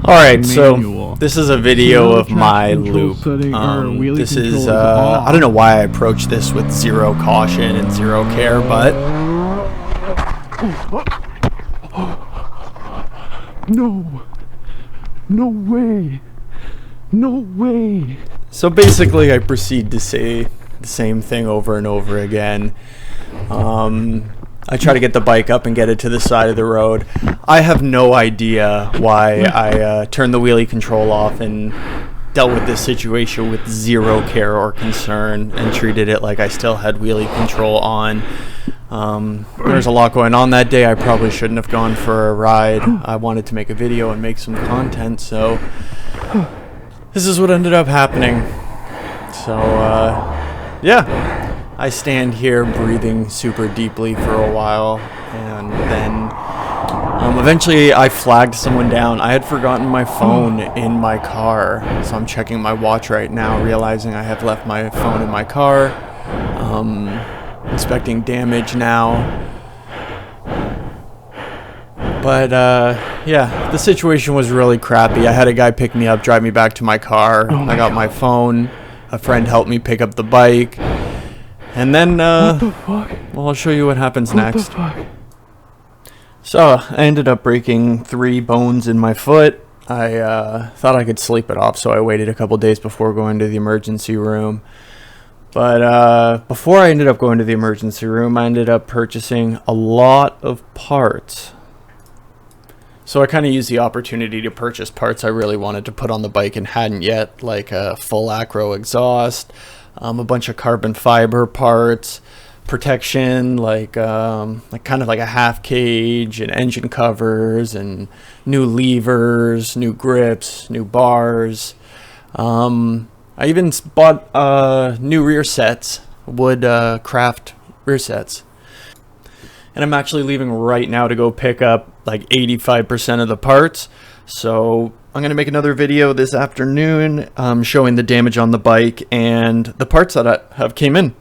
Alright, so this is a video of my loop. This is, I don't know why I approach this with zero caution and zero care, but... No way. No way. So basically I proceed to say the same thing over and over again. I try to get the bike up and get it to the side of the road. I have no idea why I turned the wheelie control off and dealt with this situation with zero care or concern and treated it like I still had wheelie control on. There's a lot going on that day. I probably shouldn't have gone for a ride. I wanted to make a video and make some content, so this is what ended up happening. So, yeah. I stand here breathing super deeply for a while, and then eventually I flagged someone down. I had forgotten my phone in my car, so I'm checking my watch right now, realizing I have left my phone in my car. Inspecting damage now. But yeah, the situation was really crappy. I had a guy pick me up, drive me back to my car. I got my phone. A friend helped me pick up the bike. And then, what the fuck? Well, I'll show you what happens next. What the fuck? So, I ended up breaking 3 bones in my foot. I thought I could sleep it off, so I waited a couple days before going to the emergency room. But before I ended up going to the emergency room, I ended up purchasing a lot of parts. So I kind of used the opportunity to purchase parts I really wanted to put on the bike and hadn't yet, like a full acro exhaust, a bunch of carbon fiber parts, protection, like kind of like a half cage and engine covers and new levers, new grips, new bars. I even bought new rear sets, wood craft rear sets. And I'm actually leaving right now to go pick up like 85% of the parts. So I'm going to make another video this afternoon showing the damage on the bike and the parts that have came in.